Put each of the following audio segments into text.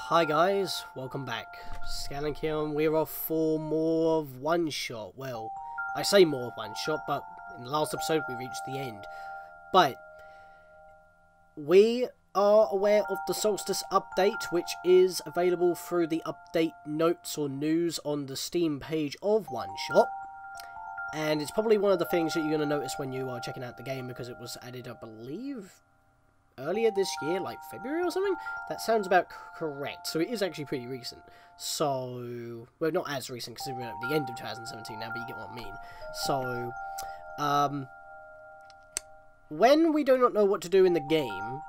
Hi guys, welcome back. Scatlink here, and we're off for more of OneShot. Well, I say more of OneShot, but in the last episode we reached the end. But we are aware of the Solstice update, which is available through the update notes or news on the Steam page of OneShot. And it's probably one of the things that you're going to notice when you are checking out the game, because it was added, I believe, earlier this year, like February or something. That sounds about correct. So it is actually pretty recent. So, well, not as recent because we're at the end of 2017 now, but you get what I mean. So, when we do not know what to do in the game,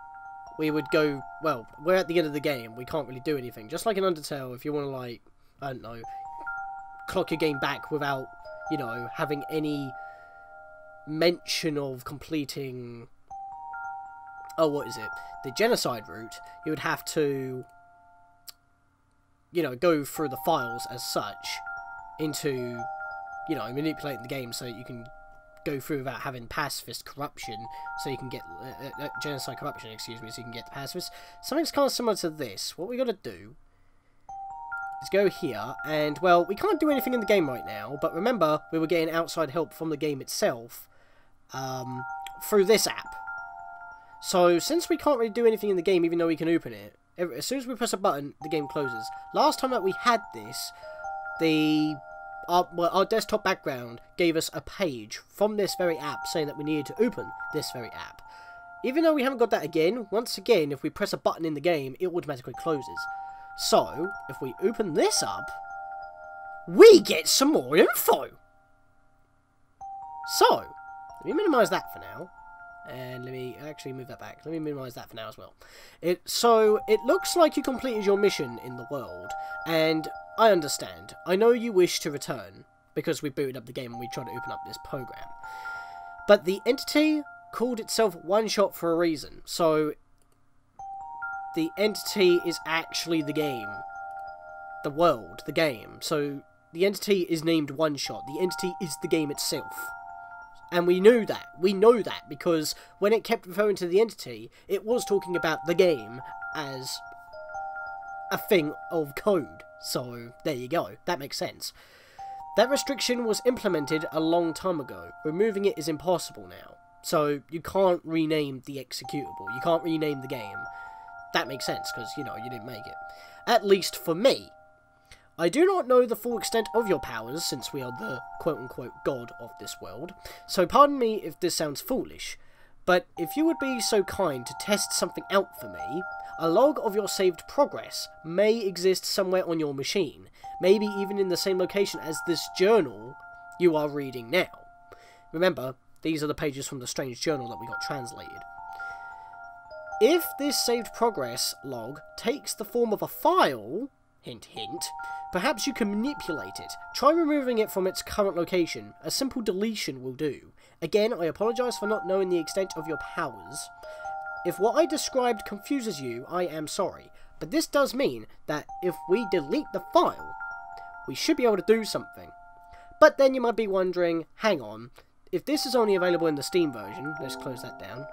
we would go, well, we're at the end of the game, we can't really do anything. Just like in Undertale, if you want to, like, I don't know, clock your game back without, you know, having any mention of completing, oh, what is it? The genocide route, you would have to, you know, go through the files as such into, you know, manipulating the game so that you can go through without having pacifist corruption, so you can get, genocide corruption, excuse me, so you can get the pacifist. Something's kind of similar to this. What we got to do is go here, and, well, we can't do anything in the game right now, but remember, we were getting outside help from the game itself, through this app. So, since we can't really do anything in the game, even though we can open it, as soon as we press a button, the game closes. Last time that we had this, our desktop background gave us a page from this very app saying that we needed to open this very app. Even though we haven't got that again, once again, if we press a button in the game, it automatically closes. So, if we open this up, we get some more info! So, let me minimise that for now. And let me actually move that back. Let me minimise that for now as well. So, it looks like you completed your mission in the world. And I understand. I know you wish to return, because we booted up the game and we tried to open up this program. But the entity called itself OneShot for a reason. So, the entity is actually the game. The world, the game. So, the entity is named OneShot. The entity is the game itself. And we knew that. We know that because when it kept referring to the entity, it was talking about the game as a thing of code. So, there you go. That makes sense. That restriction was implemented a long time ago. Removing it is impossible now. So, you can't rename the executable. You can't rename the game. That makes sense, because, you know, you didn't make it. At least for me. I do not know the full extent of your powers, since we are the quote-unquote god of this world, so pardon me if this sounds foolish, but if you would be so kind to test something out for me, a log of your saved progress may exist somewhere on your machine, maybe even in the same location as this journal you are reading now. Remember, these are the pages from the strange journal that we got translated. If this saved progress log takes the form of a file, hint hint, perhaps you can manipulate it. Try removing it from its current location. A simple deletion will do. Again, I apologise for not knowing the extent of your powers. If what I described confuses you, I am sorry. But this does mean that if we delete the file, we should be able to do something. But then you might be wondering, hang on, if this is only available in the Steam version, let's close that down.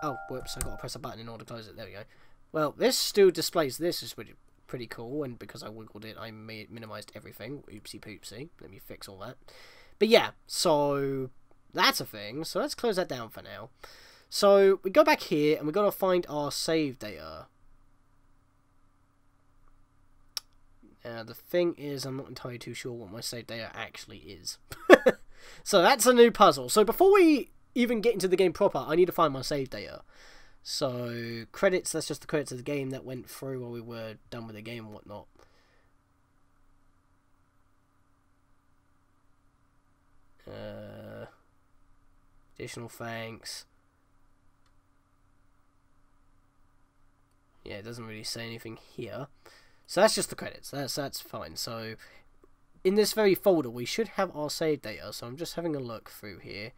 Oh, whoops, I've got to press a button in order to close it. There we go. Well, this still displays this is pretty cool, and because I wiggled it, I minimised everything. Oopsie poopsie. Let me fix all that. But yeah, so that's a thing. So let's close that down for now. So we go back here, and we've got to find our save data. The thing is, I'm not entirely too sure what my save data actually is. So that's a new puzzle. So before we even get into the game proper, I need to find my save data. So, credits, that's just the credits of the game that went through while we were done with the game and whatnot. Additional thanks. Yeah, it doesn't really say anything here. So that's just the credits, that's fine. So, in this very folder, we should have our save data. So I'm just having a look through here.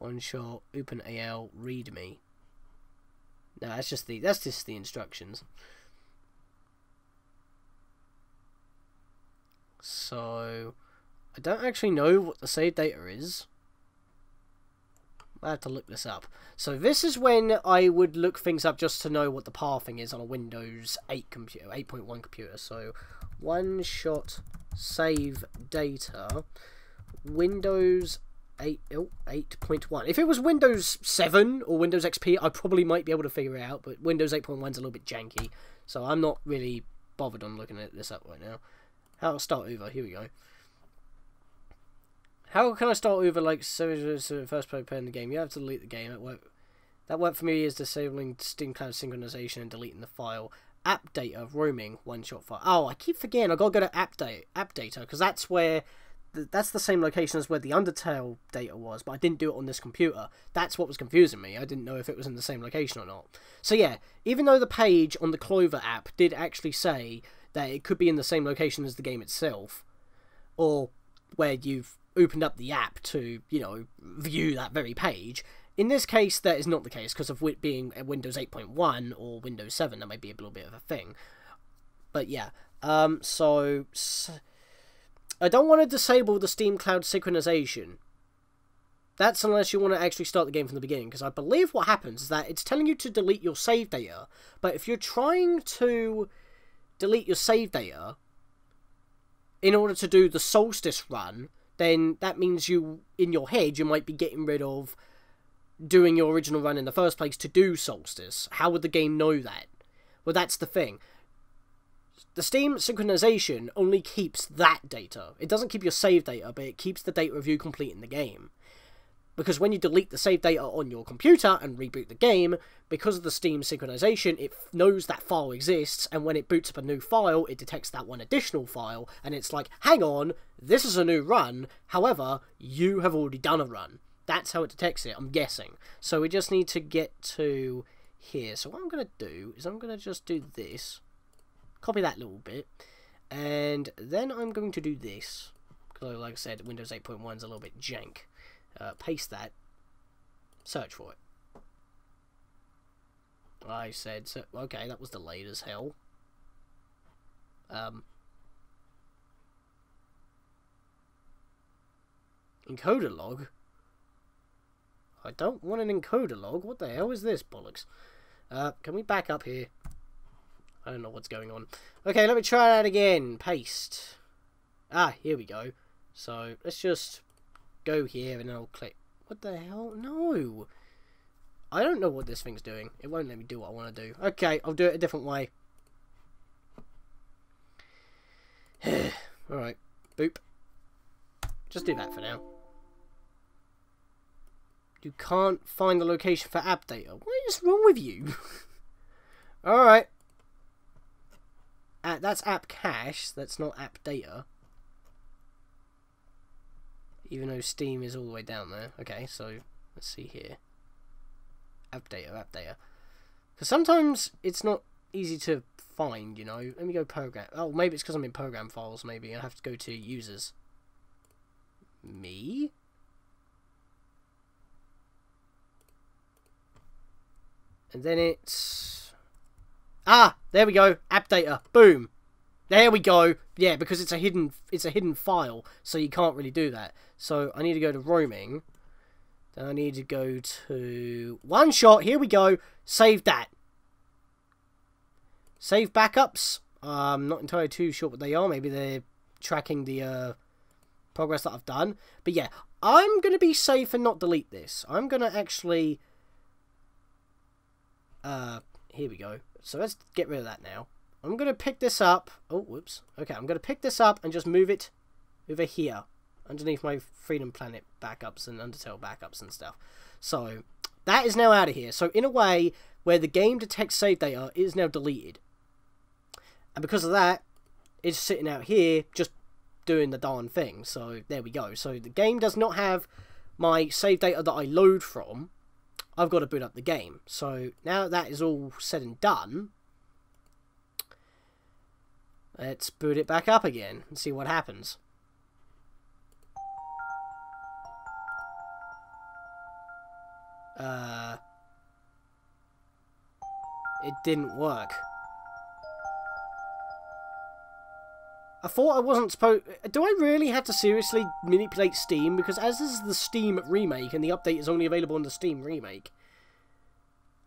OneShot, open AL, readme. No, that's just the instructions. So I don't actually know what the save data is. I have to look this up. So this is when I would look things up just to know what the pathing is on a Windows 8 computer, 8.1 computer. So OneShot save data, Windows 8.1. If it was Windows 7 or Windows XP, I probably might be able to figure it out, but Windows 8.1 is a little bit janky, so I'm not really bothered on looking at this up right now. How to start over? Here we go. How can I start over like first player in the game? You have to delete the game. That worked for me is disabling Steam Cloud synchronization and deleting the file. App data, roaming, OneShot file. Oh, I keep forgetting. I gotta go to app data because that's where that's the same location as where the Undertale data was, but I didn't do it on this computer. That's what was confusing me. I didn't know if it was in the same location or not. So yeah, even though the page on the Clover app did actually say that it could be in the same location as the game itself, or where you've opened up the app to, you know, view that very page. In this case, that is not the case because of it being a Windows 8.1 or Windows 7. That might be a little bit of a thing. But yeah, so I don't want to disable the Steam Cloud synchronization. That's unless you want to actually start the game from the beginning, because I believe what happens is that it's telling you to delete your save data, but if you're trying to delete your save data in order to do the Solstice run, then that means you, in your head, you might be getting rid of doing your original run in the first place to do Solstice. How would the game know that? Well, that's the thing. The Steam synchronization only keeps that data. It doesn't keep your save data, but it keeps the data of you completing the game. Because when you delete the save data on your computer and reboot the game, because of the Steam synchronization, it knows that file exists, and when it boots up a new file, it detects that one additional file, and it's like, hang on, this is a new run, however, you have already done a run. That's how it detects it, I'm guessing. So we just need to get to here. So what I'm going to do is I'm going to just do this, copy that little bit, and then I'm going to do this, because like I said, Windows 8.1 is a little bit jank. Paste that, search for it. I said, so, okay, that was delayed as hell. Encoder log? I don't want an encoder log. What the hell is this bollocks? Can we back up here? I don't know what's going on. Okay, let me try that again. Paste. Ah, here we go. So, let's just go here and then I'll click. What the hell? No! I don't know what this thing's doing. It won't let me do what I want to do. Okay, I'll do it a different way. Alright. Boop. Just do that for now. You can't find the location for app data. What is wrong with you? Alright. That's app cache. That's not app data. Even though Steam is all the way down there. Okay, so let's see here. App data, app data. Because sometimes it's not easy to find, you know. Let me go program. Oh, maybe it's because I'm in program files, maybe. I have to go to users. Me? And then it's... Ah! There we go. App data. Boom. There we go. Yeah, because it's a hidden file, so you can't really do that. So I need to go to roaming. Then I need to go to OneShot. Here we go. Save.dat. Save backups. I'm not entirely too sure what they are. Maybe they're tracking the progress that I've done. But yeah, I'm going to be safe and not delete this. I'm going to actually... here we go. So let's get rid of that now. I'm going to pick this up. Oh, whoops. Okay, I'm going to pick this up and just move it over here. Underneath my Freedom Planet backups and Undertale backups and stuff. So, that is now out of here. So, in a way, where the game detects save data, it is now deleted. And because of that, it's sitting out here, just doing the darn thing. So, there we go. So, the game does not have my save data that I load from. I've got to boot up the game. So, now that is all said and done, let's boot it back up again and see what happens. It didn't work. I thought I wasn't supposed... Do I really have to seriously manipulate Steam? Because as this is the Steam remake, and the update is only available on the Steam remake,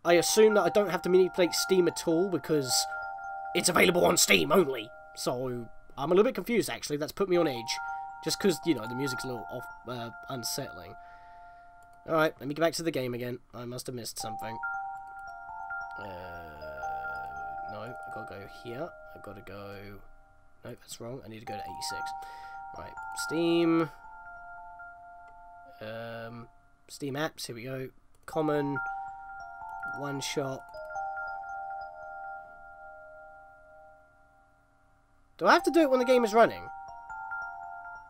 I assume that I don't have to manipulate Steam at all, because it's available on Steam only. So, I'm a little bit confused, actually. That's put me on edge. Just because, you know, the music's a little off, unsettling. Alright, let me get back to the game again. I must have missed something. No, I've got to go here. I've got to go... No, that's wrong. I need to go to 86. Right, Steam. Steam apps, here we go. Common. OneShot. Do I have to do it when the game is running?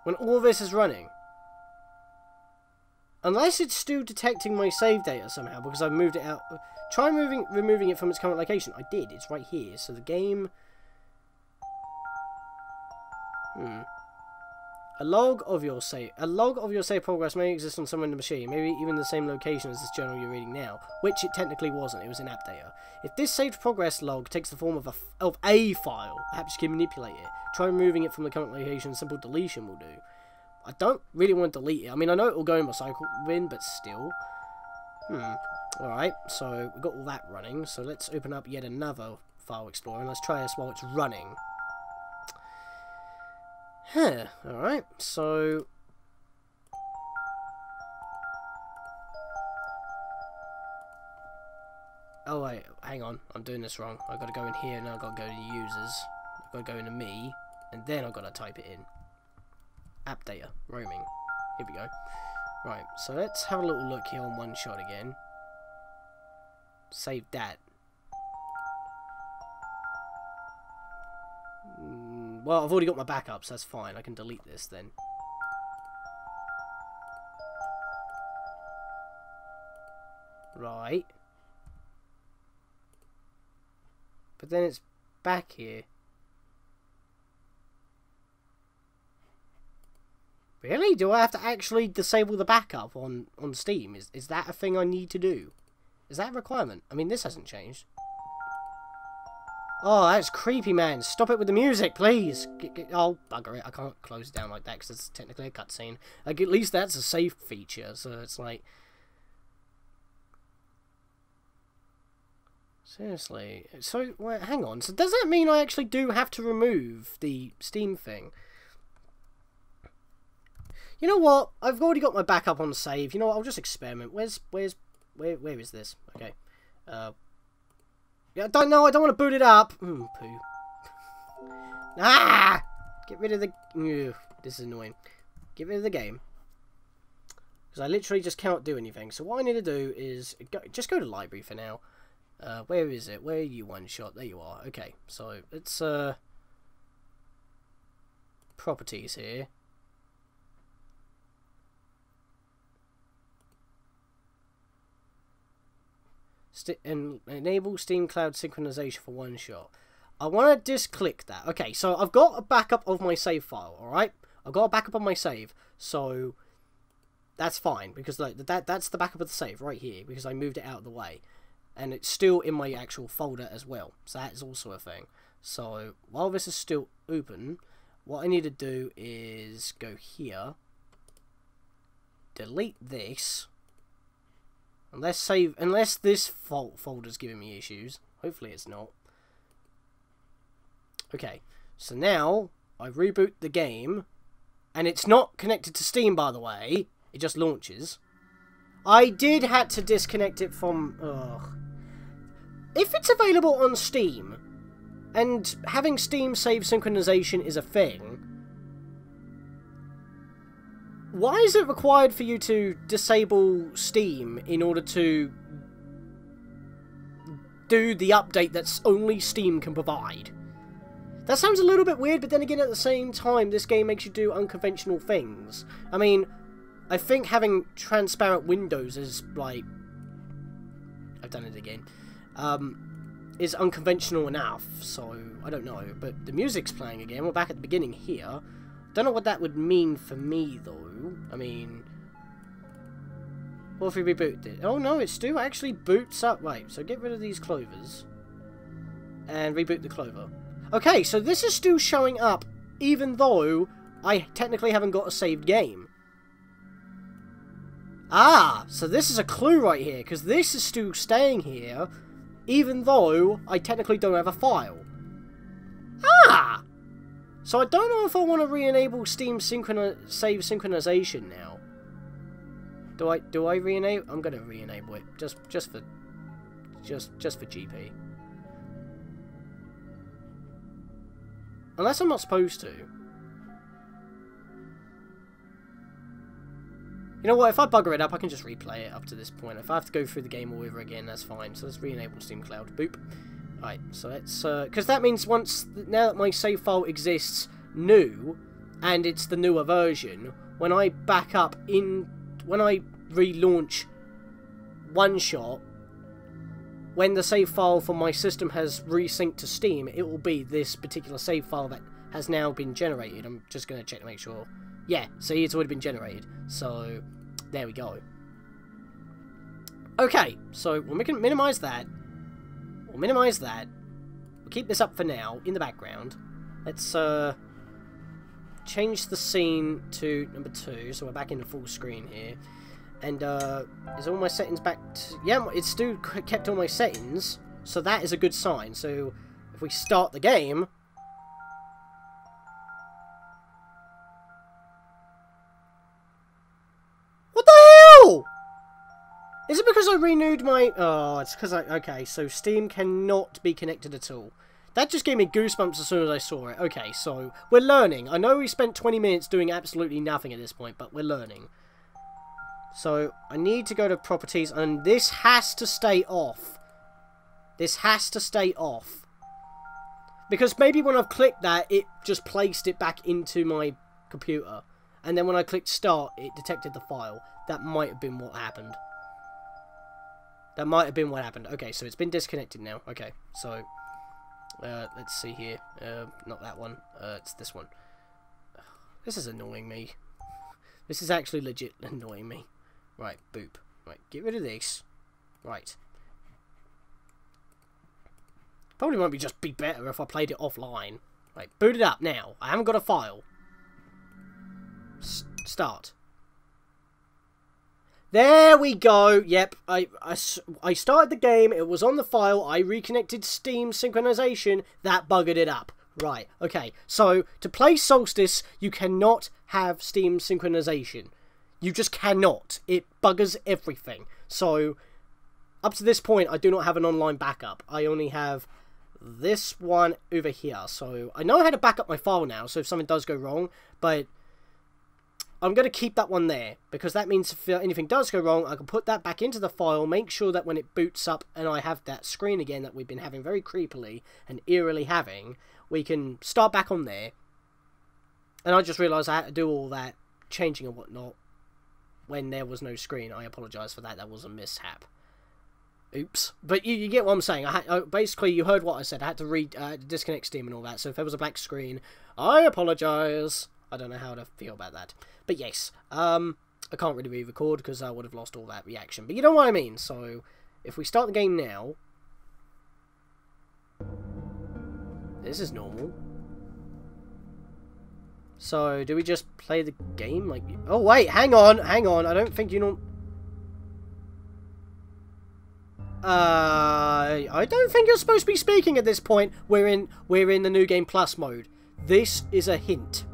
When all this is running? Unless it's still detecting my save data somehow, because I've moved it out. Try removing it from its current location. I did. It's right here. So the game... A log of your save progress may exist on somewhere in the machine, maybe even the same location as this journal you're reading now, which it technically wasn't. It was in app data. If this saved progress log takes the form of a file, perhaps you can manipulate it. Try removing it from the current location. Simple deletion will do. I don't really want to delete it. I mean, I know it will go in my cycle bin, but still. Alright, so we've got all that running. So let's open up yet another file explorer, and let's try this while it's running. Alright, so... Oh wait, hang on, I'm doing this wrong. I've got to go in here, and I've got to go to users. I've got to go into me, and then I've got to type it in. App data, roaming. Here we go. Right, so let's have a little look here on OneShot again. Save.dat. Well, I've already got my backups, that's fine. I can delete this then. Right. But then it's back here. Really? Do I have to actually disable the backup on Steam? Is that a thing I need to do? Is that a requirement? I mean, this hasn't changed. Oh, that's creepy, man. Stop it with the music, please. Oh, bugger it. I can't close it down like that because it's technically a cutscene. Like, at least that's a safe feature, so it's like... Seriously. So, wait, hang on. So, does that mean I actually do have to remove the Steam thing? You know what? I've already got my backup on save. You know what? I'll just experiment. Where is this? Okay. Yeah, I don't know. I don't want to boot it up. Poo. Ah! Get rid of the... Ugh, this is annoying. Get rid of the game. Because I literally just cannot do anything. So what I need to do is... just go to library for now. Where is it? Where are you, OneShot? There you are. Okay. So, it's... properties here. And enable Steam Cloud synchronization for OneShot. I want to disclick that. Okay, so I've got a backup of my save file, alright? I've got a backup of my save, so that's fine, because like, that's the backup of the save right here, because I moved it out of the way. And it's still in my actual folder as well, so that is also a thing. So, while this is still open, what I need to do is go here, delete this, unless this folder's giving me issues. Hopefully it's not. Okay, so now I reboot the game, and it's not connected to Steam, by the way. It just launches. I did have to disconnect it from... Ugh. If it's available on Steam, and having Steam save synchronization is a thing, why is it required for you to disable Steam in order to do the update that's only Steam can provide? That sounds a little bit weird, but then again, at the same time, this game makes you do unconventional things. I mean, I think having transparent windows is, like... I've done it again. Is unconventional enough, so I don't know. But the music's playing again. We're back at the beginning here. Don't know what that would mean for me, though. I mean... What if we rebooted it? Oh, no, it still actually boots up. Right, so get rid of these Clovers. And reboot the Clover. Okay, so this is still showing up even though I technically haven't got a saved game. Ah, so this is a clue right here, because this is still staying here, even though I technically don't have a file. Ah! So I don't know if I want to re-enable Steam save synchronization now. Do I re-enable? I'm gonna re-enable it just for GP. Unless I'm not supposed to. You know what, if I bugger it up, I can just replay it up to this point. If I have to go through the game all over again, that's fine. So let's re-enable Steam Cloud. Boop. Right, so let's... because that means now that my save file exists new, and it's the newer version, when I back up when I relaunch OneShot, when the save file for my system has resynced to Steam, it will be this particular save file that has now been generated. I'm just going to check to make sure. Yeah, see, it's already been generated. So, there we go. Okay, so we can minimize that. We'll minimize that. We'll keep this up for now, in the background. Let's, change the scene to number 2, so we're back in the full screen here. And, is all my settings back to... Yeah, it's still kept all my settings, so that is a good sign. So, if we start the game... What the hell?! Is it because I renewed my... Oh, it's because I... Okay, so Steam cannot be connected at all. That just gave me goosebumps as soon as I saw it. Okay, so, we're learning. I know we spent 20 minutes doing absolutely nothing at this point, but we're learning. So, I need to go to properties, and this has to stay off. This has to stay off. Because maybe when I've clicked that, it just placed it back into my computer. And then when I clicked start, it detected the file. That might have been what happened. That might have been what happened. Okay, so it's been disconnected now. Okay, so, let's see here. Not that one. It's this one. This is annoying me. This is actually legit annoying me. Right, boop. Right, get rid of this. Right. Probably might just be better if I played it offline. Right, boot it up now. I haven't got a file. Start. There we go. Yep, I started the game. It was on the file. I reconnected Steam synchronization. That buggered it up. Right, okay. So, to play Solstice, you cannot have Steam synchronization. You just cannot. It buggers everything. So, up to this point, I do not have an online backup. I only have this one over here. So, I know how to back up my file now, so if something does go wrong, but I'm going to keep that one there, because that means if anything does go wrong, I can put that back into the file, make sure that when it boots up and I have that screen again that we've been having very creepily and eerily having, we can start back on there. And I just realised I had to do all that changing and whatnot when there was no screen. I apologise for that. That was a mishap. Oops. But you get what I'm saying. Basically, you heard what I said. I had to disconnect Steam and all that. So if there was a black screen, I apologise. I don't know how to feel about that. But yes, I can't really re-record because I would have lost all that reaction. But you know what I mean. So if we start the game now, this is normal. So, do we just play the game? Like, oh wait, hang on. I don't think you know... I don't think you're supposed to be speaking at this point. We're in the New Game Plus mode. This is a hint.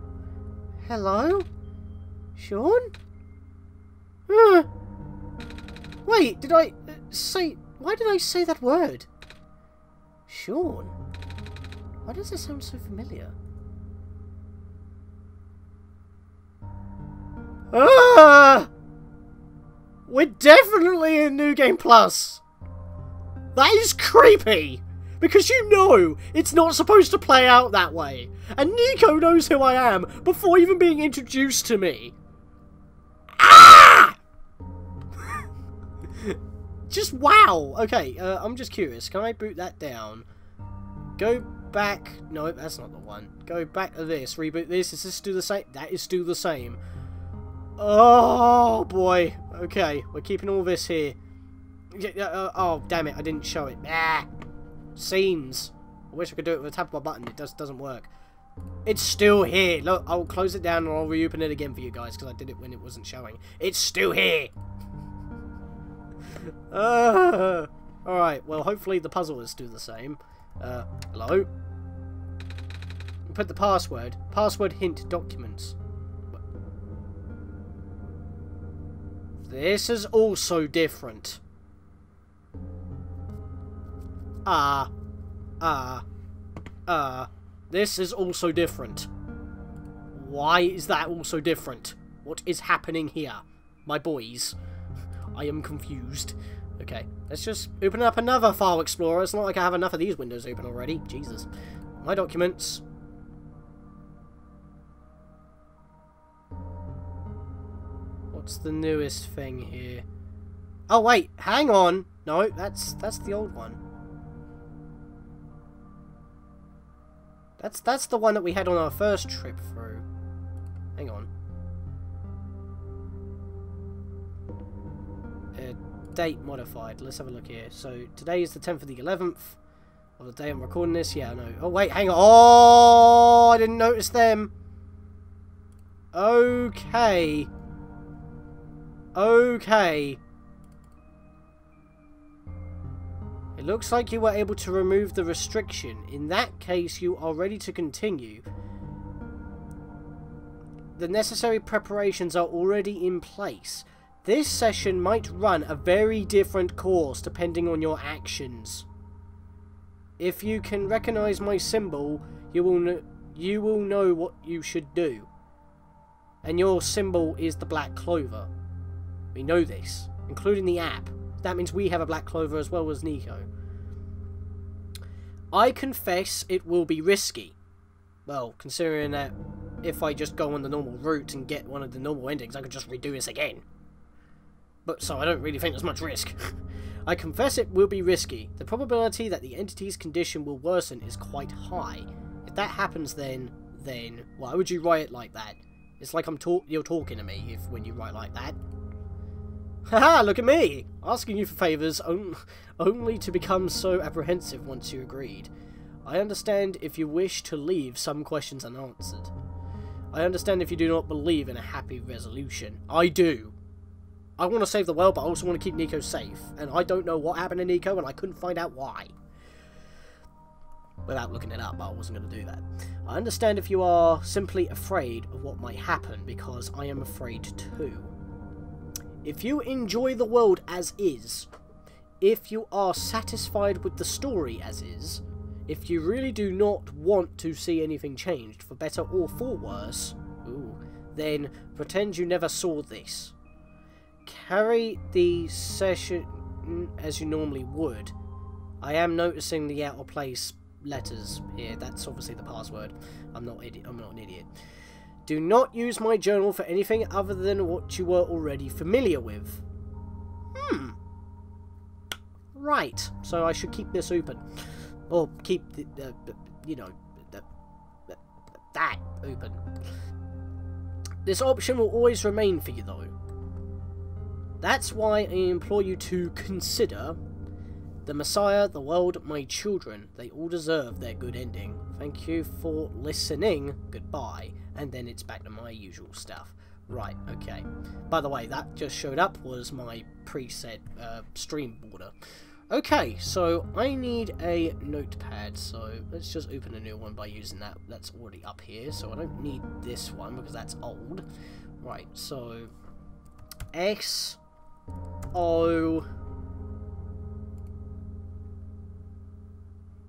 Hello? Sean? Wait, did I say... Why did I say that word? Sean? Why does it sound so familiar? Ah! We're definitely in New Game Plus. That is creepy. Because you know it's not supposed to play out that way. And Niko knows who I am before even being introduced to me. Ah! Just wow. Okay, I'm just curious. Can I boot that down? Go back. No, that's not the one. Go back to this. Reboot this. Is this still the same? That is still the same. Oh boy. Okay, we're keeping all this here. Oh damn it! I didn't show it. Ah, scenes. I wish I could do it with a tap of my button. It doesn't work. It's still here. Look, I'll close it down and I'll reopen it again for you guys because I did it when it wasn't showing. It's still here. Alright, well, hopefully the puzzle is still the same. Hello? Put the password. Password hint documents. This is also different. This is also different. Why is that also different? What is happening here? My boys. I am confused. Okay, let's just open up another file explorer. It's not like I have enough of these windows open already. Jesus. My documents. What's the newest thing here? Oh wait, hang on. No, that's the old one. That's the one that we had on our first trip through. Hang on. Date modified. Let's have a look here. So today is the 10th of the 11th of the day I'm recording this. Yeah, I know. Oh wait, hang on. Oh, I didn't notice them. Okay. Okay. It looks like you were able to remove the restriction. In that case, you are ready to continue. The necessary preparations are already in place. This session might run a very different course depending on your actions. If you can recognize my symbol, you will know what you should do. And your symbol is the black clover. We know this, including the app. That means we have a black clover as well as Niko. I confess it will be risky. Well, considering that if I just go on the normal route and get one of the normal endings, I could just redo this again. But so I don't really think there's much risk. I confess it will be risky. The probability that the entity's condition will worsen is quite high. If that happens then why would you write it like that? It's like you're talking to me when you write like that. Haha, look at me! Asking you for favours only to become so apprehensive once you agreed. I understand if you wish to leave some questions unanswered. I understand if you do not believe in a happy resolution. I do. I want to save the world, but I also want to keep Niko safe. And I don't know what happened to Niko, and I couldn't find out why. Without looking it up, but I wasn't going to do that. I understand if you are simply afraid of what might happen, because I am afraid too. If you enjoy the world as is, if you are satisfied with the story as is, if you really do not want to see anything changed, for better or for worse, then pretend you never saw this. Carry the session as you normally would. I am noticing the out of place letters here. That's obviously the password. I'm not an idiot. Do not use my journal for anything other than what you were already familiar with. Right. So I should keep this open. Or keep that open. This option will always remain for you though. That's why I implore you to consider the Messiah, the world, my children. They all deserve their good ending. Thank you for listening. Goodbye. And then it's back to my usual stuff. Right, okay. By the way, that just showed up was my preset stream border. Okay, so I need a notepad, so let's just open a new one by using that. That's already up here, so I don't need this one because that's old. Right, so S-O...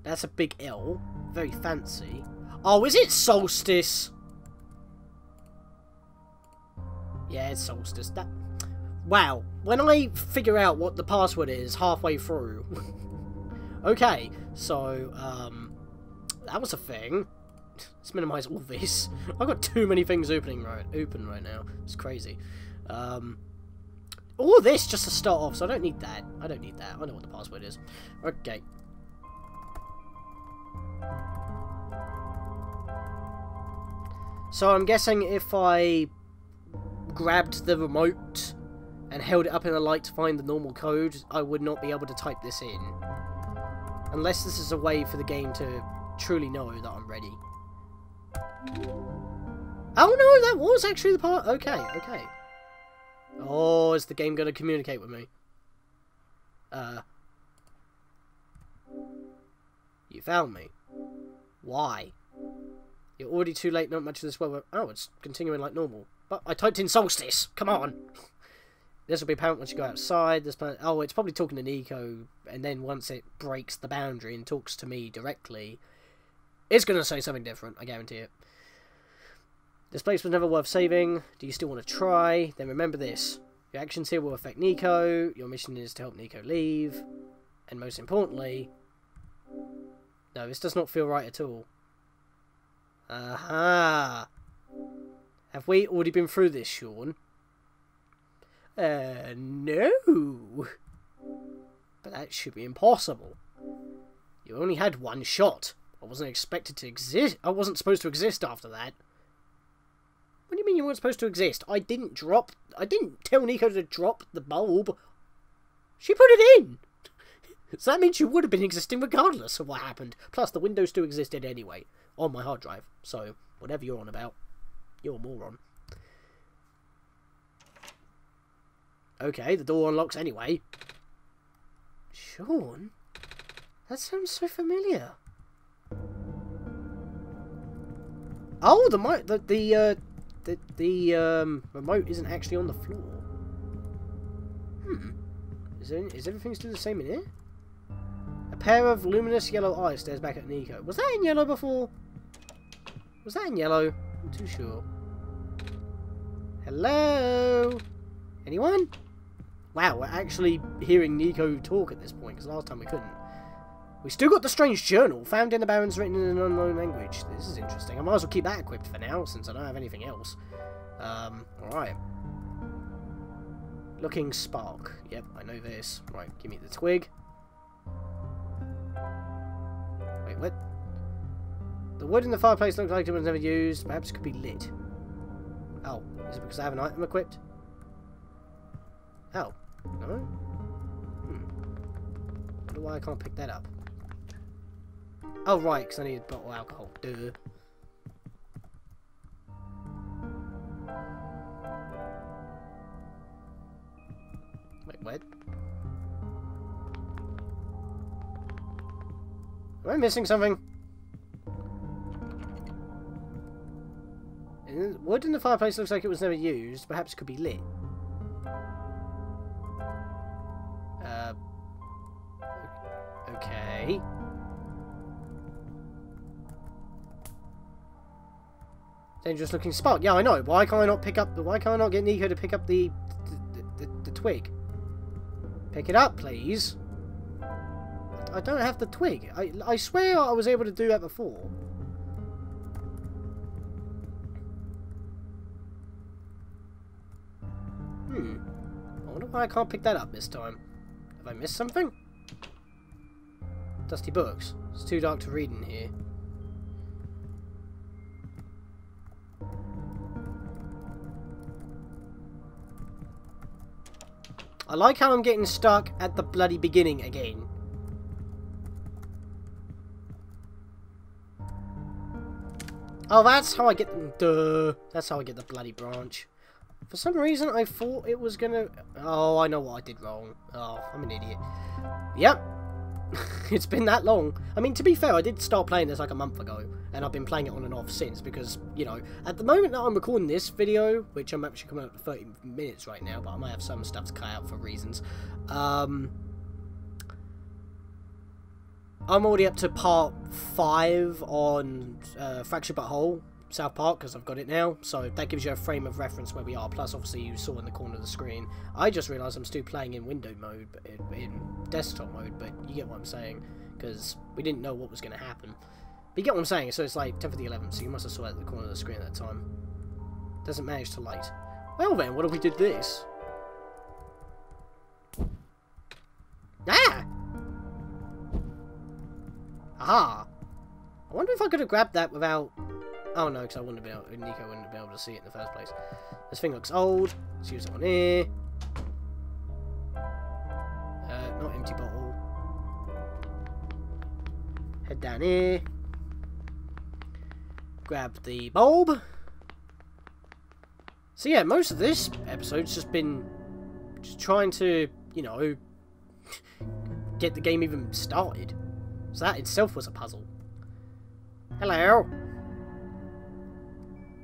That's a big L. Very fancy. Oh, is it Solstice? Yeah, it's Solstice. Wow. When I figure out what the password is halfway through... Okay, so, that was a thing. Let's minimize all this. I've got too many things open right now. It's crazy. All this just to start off, so I don't need that. I don't need that. I know what the password is. Okay. So I'm guessing if I grabbed the remote and held it up in the light to find the normal code, I would not be able to type this in. Unless this is a way for the game to truly know that I'm ready. Oh no, that was actually the part. Okay, okay. Oh, is the game going to communicate with me? You found me. Why? You're already too late, not much of this well. Oh, it's continuing like normal. But I typed in solstice. Come on. This will be apparent once you go outside. This planet. Oh, it's probably talking to Niko, and then once it breaks the boundary and talks to me directly, it's going to say something different. I guarantee it. This place was never worth saving. Do you still want to try? Then remember this. Your actions here will affect Niko. Your mission is to help Niko leave. And most importantly... No, this does not feel right at all. Aha! Have we already been through this, Sean? No! But that should be impossible. You only had one shot. I wasn't expected to exist. I wasn't supposed to exist after that. What do you mean you weren't supposed to exist? I didn't tell Niko to drop the bulb. She put it in! So that means you would have been existing regardless of what happened. Plus, the window still existed anyway. On my hard drive. So, whatever you're on about, you're a moron. Okay, the door unlocks anyway. Sean? That sounds so familiar. Oh, the remote isn't actually on the floor. Is everything still the same in here? A pair of luminous yellow eyes stares back at Niko. Was that in yellow before? Was that in yellow? I'm not too sure. Hello? Anyone? Wow, we're actually hearing Niko talk at this point, because last time we couldn't. We still got the strange journal, found in the Barrens written in an unknown language. This is interesting. I might as well keep that equipped for now, since I don't have anything else. Alright. Looking spark. Yep, I know this. Right, give me the twig. Wait, what? The wood in the fireplace looks like it was never used. Perhaps it could be lit. Oh, is it because I have an item equipped? Oh, no? I wonder why I can't pick that up. Oh, right, because I need a bottle of alcohol. Duh. Wait, what? Am I missing something? Wood in the fireplace looks like it was never used. Perhaps it could be lit. Okay. Dangerous looking spark. Yeah, I know. Why can't I not pick up why can't I not get Niko to pick up the twig? Pick it up, please. I don't have the twig. I swear I was able to do that before. I wonder why I can't pick that up this time. Have I missed something? Dusty books. It's too dark to read in here. I like how I'm getting stuck at the bloody beginning again. Oh, that's how I get... Duh. That's how I get the bloody branch. For some reason, I thought it was gonna... Oh, I know what I did wrong. Oh, I'm an idiot. Yep. It's been that long. I mean, to be fair, I did start playing this like a month ago. And I've been playing it on and off since. Because, you know, at the moment that I'm recording this video, which I'm actually coming up to 30 minutes right now, but I might have some stuff to cut out for reasons. I'm already up to part 5 on Fractured But Whole, South Park, because I've got it now, so that gives you a frame of reference where we are, plus obviously you saw in the corner of the screen. I just realised I'm still playing in window mode, in desktop mode, but you get what I'm saying, because we didn't know what was going to happen. But you get what I'm saying, so it's like 10 for the 11th, so you must have saw it at the corner of the screen at that time. Doesn't manage to light. Well then, what if we did this? Ah! Aha! I wonder if I could have grabbed that without... Oh no, because I wouldn't have been able... Niko wouldn't have been able to see it in the first place. This thing looks old. Let's use it on here. Not empty bottle. Head down here. grab the bulb. So yeah, most of this episode's just been trying to, you know, get the game even started. So that itself was a puzzle. Hello!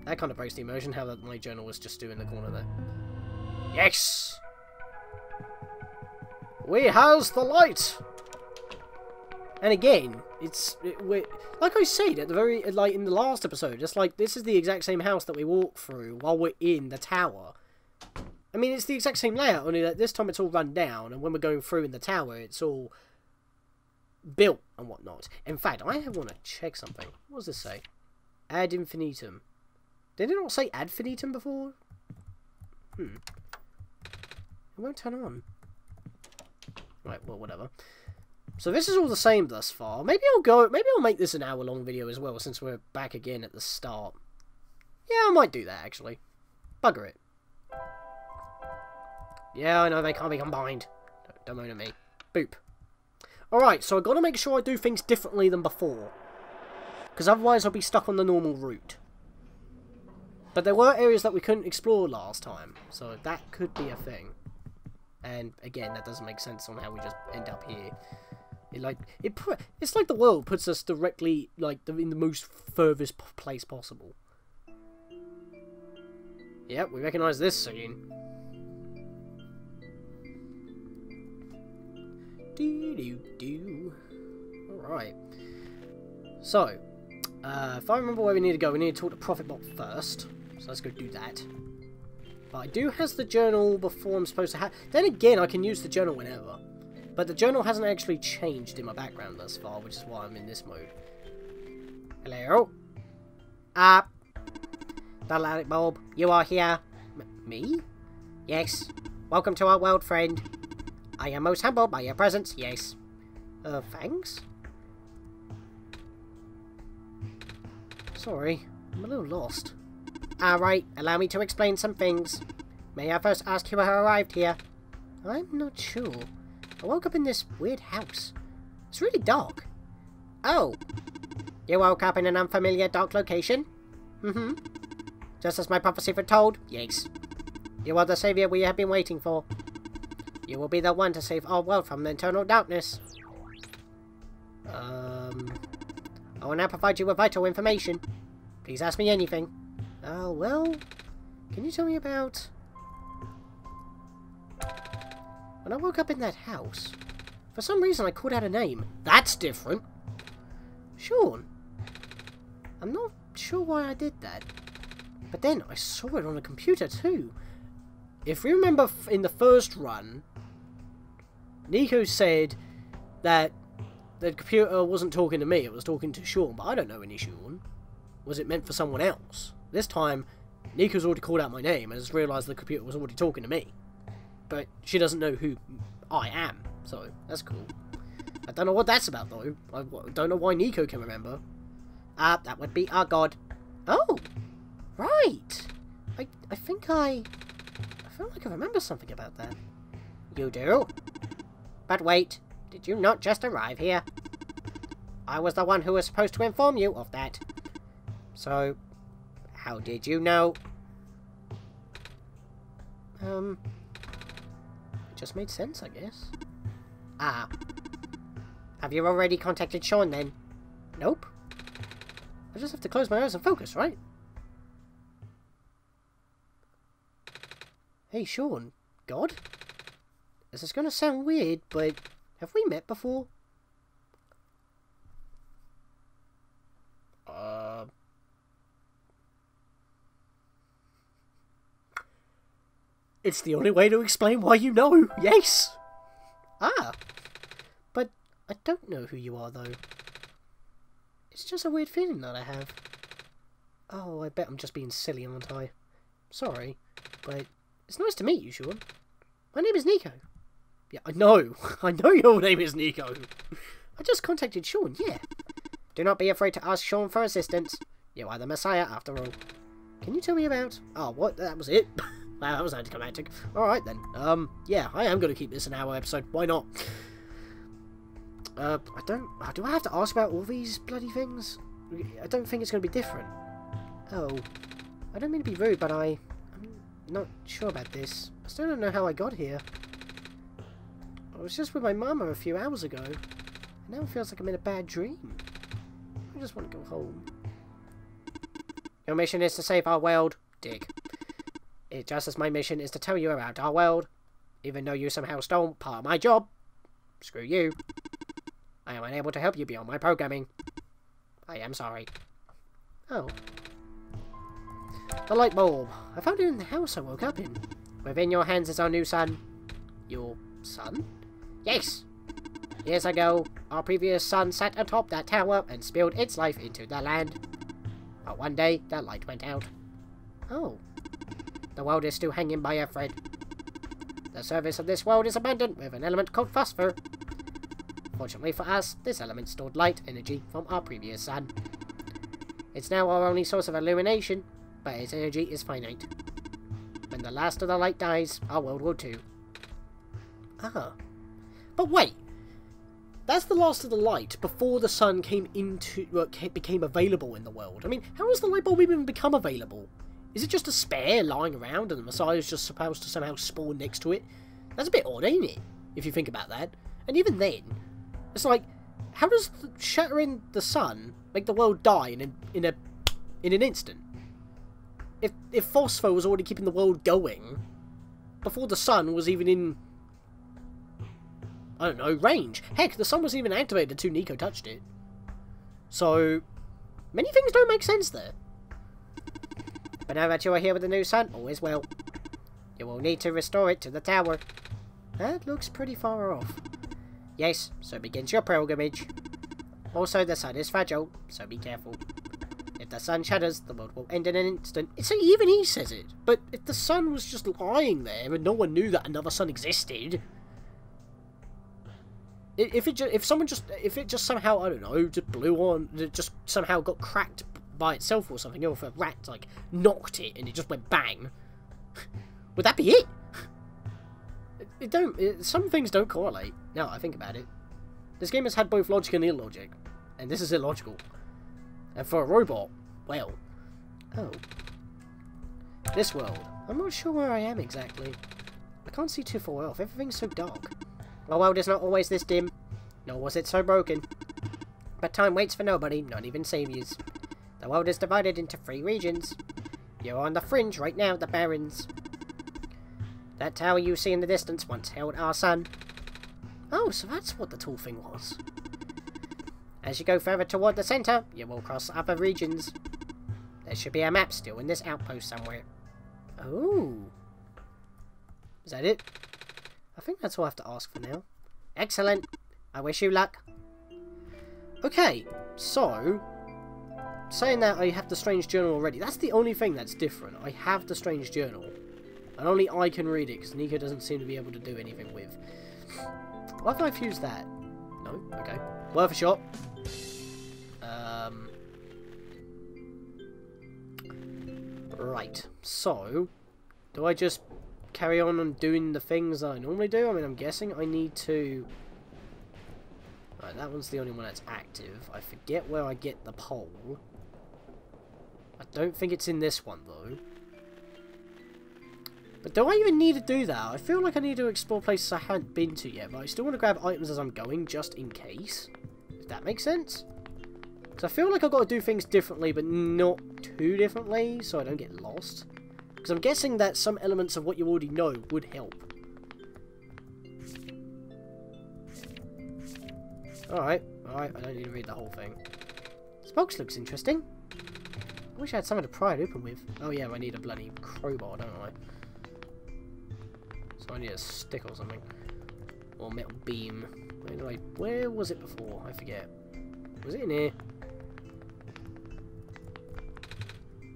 That kind of breaks the immersion, how that my journal was just in the corner there. Yes! We has the light! And again, like I said at the very, like in the last episode, it's like this is the exact same house that we walk through while we're in the tower. I mean, it's the exact same layout, only that this time it's all run down, and when we're going through in the tower, it's all built and whatnot. In fact, I want to check something. What does this say? Ad infinitum. Did it not say ad infinitum before? It won't turn on. Right, well, whatever. So this is all the same thus far. Maybe I'll make this an hour-long video as well, since we're back again at the start. Yeah, I might do that, actually. Bugger it. Yeah, I know they can't be combined. Don't moan at me. Boop. Alright, so I've got to make sure I do things differently than before. Because otherwise I'll be stuck on the normal route. But there were areas that we couldn't explore last time, so that could be a thing. And again, that doesn't make sense on how we just end up here. It's like the world puts us directly in the most furthest place possible. Yep, we recognise this scene. Alright. So, if I remember where we need to go, we need to talk to Prophetbot first. So let's go do that. But I do have the journal before I'm supposed to have... Then again, I can use the journal whenever. But the journal hasn't actually changed in my background thus far, which is why I'm in this mode. Hello? The light bulb, you are here. Me? Yes. Welcome to our world, friend. I am most humbled by your presence, yes. Thanks? Sorry, I'm a little lost. Alright, allow me to explain some things. May I first ask who arrived here? I'm not sure. I woke up in this weird house. It's really dark. Oh. You woke up in an unfamiliar dark location? Mm-hmm. Just as my prophecy foretold? Yes. You are the savior we have been waiting for. You will be the one to save our world from the eternal darkness. I will now provide you with vital information. Please ask me anything. Oh, well... Can you tell me about... When I woke up in that house, for some reason I called out a name. That's different. Sean. I'm not sure why I did that. But then I saw it on a computer too. If we remember in the first run, Niko said that the computer wasn't talking to me, it was talking to Sean, but I don't know any Sean. Was it meant for someone else? This time, Niko's already called out my name and has realised the computer was already talking to me. But she doesn't know who I am, so that's cool. I don't know what that's about though. I don't know why Niko can remember. That would be our god. Oh, right. I think I feel like I remember something about that. You do? But wait, did you not just arrive here? I was the one who was supposed to inform you of that. So, how did you know? It just made sense, I guess. Have you already contacted Sean then? Nope. I just have to close my eyes and focus, right? Hey, Sean. God? This is gonna sound weird, but have we met before? It's the only way to explain why you know. Yes. But I don't know who you are, though. It's just a weird feeling that I have. Oh, I bet I'm just being silly, aren't I? Sorry, but it's nice to meet you, Sean. My name is Niko. Yeah, I know. I know your name is Niko. I just contacted Sean, yeah. Do not be afraid to ask Sean for assistance. You are the Messiah, after all. Can you tell me about... Oh, what? That was it? Wow, that was anticlimactic. Alright then. Yeah, I am going to keep this an hour episode. Why not? I don't... Do I have to ask about all these bloody things? I don't think it's going to be different. Oh, I don't mean to be rude, but I'm not sure about this. I still don't know how I got here. I was just with my mama a few hours ago. And now it feels like I'm in a bad dream. I just want to go home. Your mission is to save our world, Dig. It just as my mission is to tell you about our world. Even though you somehow stole part of my job. Screw you. I am unable to help you beyond my programming. I am sorry. Oh. The light bulb. I found it in the house I woke up in. Within your hands is our new son. Your son? Yes! Years ago, our previous son sat atop that tower and spilled its life into the land. But one day, the light went out. Oh. The world is still hanging by a thread. The surface of this world is abundant with an element called phosphor. Fortunately for us, this element stored light energy from our previous sun. It's now our only source of illumination, but its energy is finite. When the last of the light dies, our world will too. Ah. But wait! That's the last of the light before the sun came into, became available in the world. I mean, how has the light bulb even become available? Is it just a spare lying around and the Messiah is just supposed to somehow spawn next to it? That's a bit odd, ain't it? If you think about that. And even then, it's like, how does shattering the sun make the world die in an instant? If phosphor was already keeping the world going before the sun was even in, I don't know, range. Heck, the sun wasn't even activated until Niko touched it. So, many things don't make sense there. But now that you are here with the new sun, all is well. You will need to restore it to the tower. That looks pretty far off. Yes, so begins your pilgrimage. Also, the sun is fragile, so be careful. If the sun shatters, the world will end in an instant. So even he says it. But if the sun was just lying there and no one knew that another sun existed, if it just somehow, I don't know, just blew on, it just somehow got cracked by itself or something, or if a rat like knocked it and it just went bang, would that be it? Some things don't correlate. Now I think about it, this game has had both logic and illogic, and this is illogical. And for a robot, well, oh, this world. I'm not sure where I am exactly. I can't see too far off. Everything's so dark. Our world is not always this dim, nor was it so broken. But time waits for nobody, not even saviors. The world is divided into 3 regions. You're on the fringe right now, the Barrens. That tower you see in the distance once held our sun. Oh, so that's what the tall thing was. As you go further toward the center, you will cross other regions. There should be a map still in this outpost somewhere. Oh. Is that it? I think that's all I have to ask for now. Excellent. I wish you luck. Okay, so, saying that I have the Strange Journal already, that's the only thing that's different. I have the Strange Journal. And only I can read it, because Niko doesn't seem to be able to do anything with. Why have I fused that? No? Okay. Worth a shot. Right. So, do I just carry on and doing the things that I normally do? I mean, I'm guessing I need to... Right, that one's the only one that's active. I forget where I get the pole. I don't think it's in this one, though. But do I even need to do that? I feel like I need to explore places I haven't been to yet, but I still want to grab items as I'm going, just in case. If that makes sense? Because I feel like I've got to do things differently, but not too differently, so I don't get lost. Because I'm guessing that some elements of what you already know would help. Alright, I don't need to read the whole thing. This box looks interesting. I wish I had something to pry it open with. Oh yeah, I need a bloody crowbar, don't I? So I need a stick or something. Or metal beam. Where was it before? I forget. Was it in here?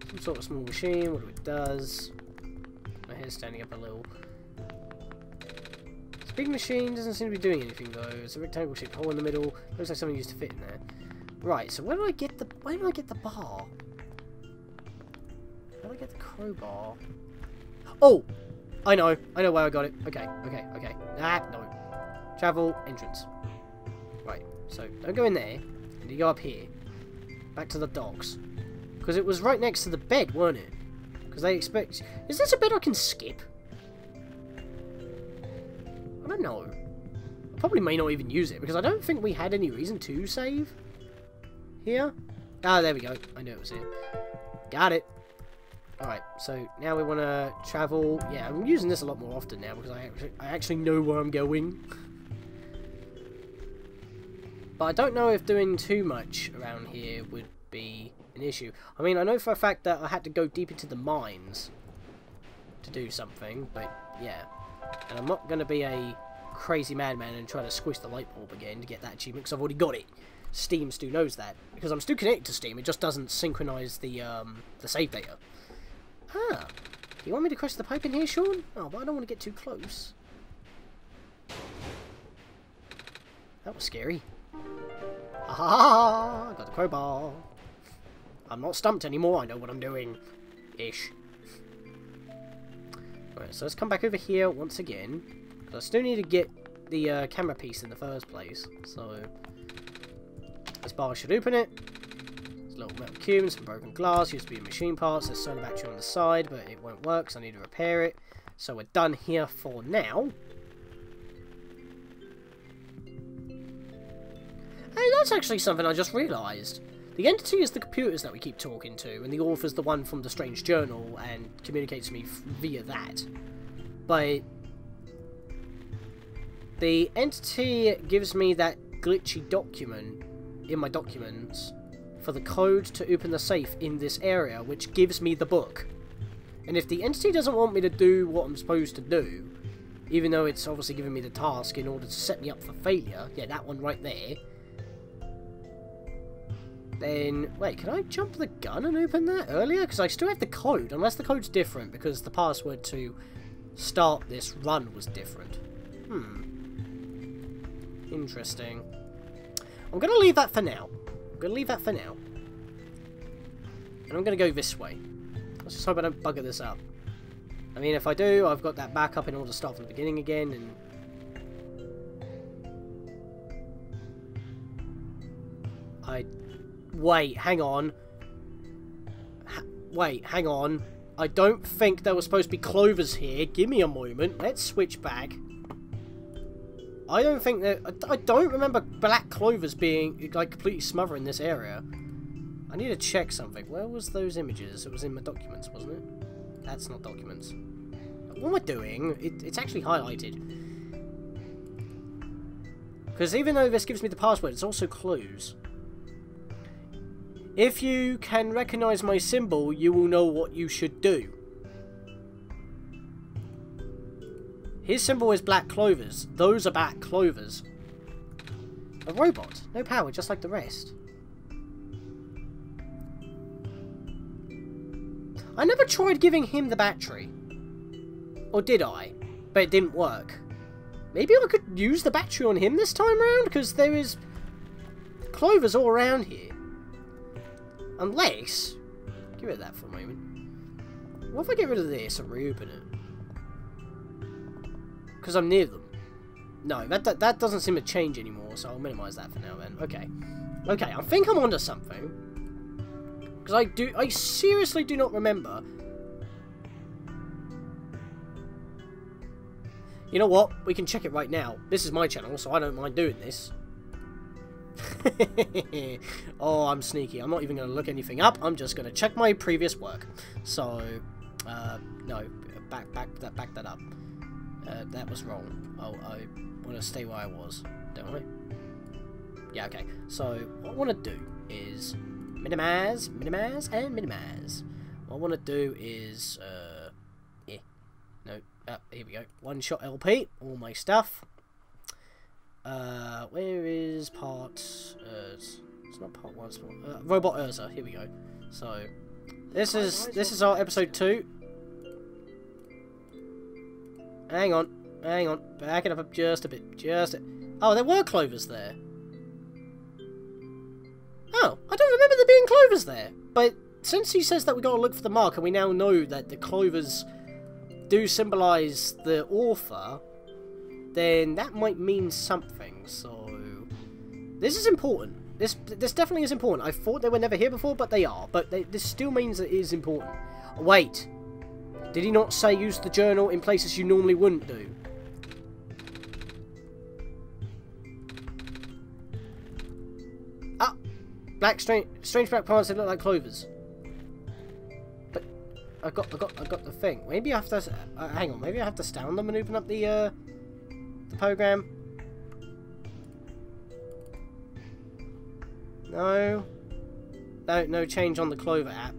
Some sort of small machine, what it does. My hair's standing up a little. This big machine doesn't seem to be doing anything though. It's a rectangle shaped hole in the middle. Looks like something used to fit in there. Right, so where do I get the bar? How do I get the crowbar? Oh! I know where I got it. Okay. Ah, no. Travel, entrance. Right, so don't go in there. You go up here. Back to the docks. Because it was right next to the bed, weren't it? Because they expect... Is this a bed I can skip? I don't know. I probably may not even use it, because I don't think we had any reason to save here. Ah, there we go. I knew it was here. Got it. Alright, so now we want to travel. Yeah, I'm using this a lot more often now, because I actually know where I'm going. But I don't know if doing too much around here would be an issue. I mean, I know for a fact that I had to go deep into the mines to do something, but yeah. And I'm not going to be a crazy madman and try to squish the light bulb again to get that achievement, because I've already got it. Steam still knows that, because I'm still connected to Steam, it just doesn't synchronize the save data. Ah, you want me to crush the pipe in here, Sean? Oh, but I don't want to get too close. That was scary. Ah, got the crowbar. I'm not stumped anymore, I know what I'm doing. Ish. Alright, so let's come back over here once again. Because I still need to get the camera piece in the first place. So, this bar should open it. There's a little metal cube and some broken glass. Used to be machine parts. There's solar battery on the side, but it won't work, so I need to repair it. So we're done here for now. Hey, that's actually something I just realised. The entity is the computers that we keep talking to, and the author's the one from the Strange Journal and communicates to me via that. But the entity gives me that glitchy document in my documents for the code to open the safe in this area, which gives me the book. And if the entity doesn't want me to do what I'm supposed to do, even though it's obviously giving me the task in order to set me up for failure, yeah, that one right there, then, wait, can I jump the gun and open that earlier? Because I still have the code, unless the code's different, because the password to start this run was different. Interesting. I'm going to leave that for now. And I'm going to go this way. Let's just hope I don't bugger this up. I mean, if I do, I've got that back up in order to start from the beginning again, and... Wait, hang on. Wait, hang on. I don't think there was supposed to be clovers here. Give me a moment. Let's switch back. I don't think that... I don't remember black clovers being, like, completely smothering this area. I need to check something. Where was those images? It was in my documents, wasn't it? That's not documents. What am I doing? It's actually highlighted. Because even though this gives me the password, it's also clues. If you can recognize my symbol, you will know what you should do. His symbol is black clovers. Those are black clovers. A robot. No power, just like the rest. I never tried giving him the battery. Or did I? But it didn't work. Maybe I could use the battery on him this time around? Because there is clovers all around here. Unless... Give it that for a moment. What if I get rid of this and reopen it? Because I'm near them. No, that doesn't seem to change anymore, so I'll minimise that for now then. Okay. Okay, I think I'm onto something. Because I seriously do not remember. You know what? We can check it right now. This is my channel, so I don't mind doing this. Oh, I'm sneaky. I'm not even going to look anything up. I'm just going to check my previous work. So, no, back that up. That was wrong. Oh, I want to stay where I was, don't I? Yeah, okay. So, what I want to do is minimize, and minimize. What I want to do is, yeah. No, here we go. OneShot LP, all my stuff. Where is part... it's not part 1, it's part... Robot Urza, here we go. So, this is our episode 2. Hang on, back it up just a bit, Oh, there were clovers there. Oh, I don't remember there being clovers there. But since he says that we got to look for the mark, and we now know that the clovers do symbolise the author, then that might mean something. So this is important. This definitely is important. I thought they were never here before, but they are. But this still means that it is important. Wait. Did he not say use the journal in places you normally wouldn't do? Ah! Strange black plants that look like clovers. But I got the thing. Maybe I have to hang on. Maybe I have to stand them and open up the program. No. No change on the Clover app.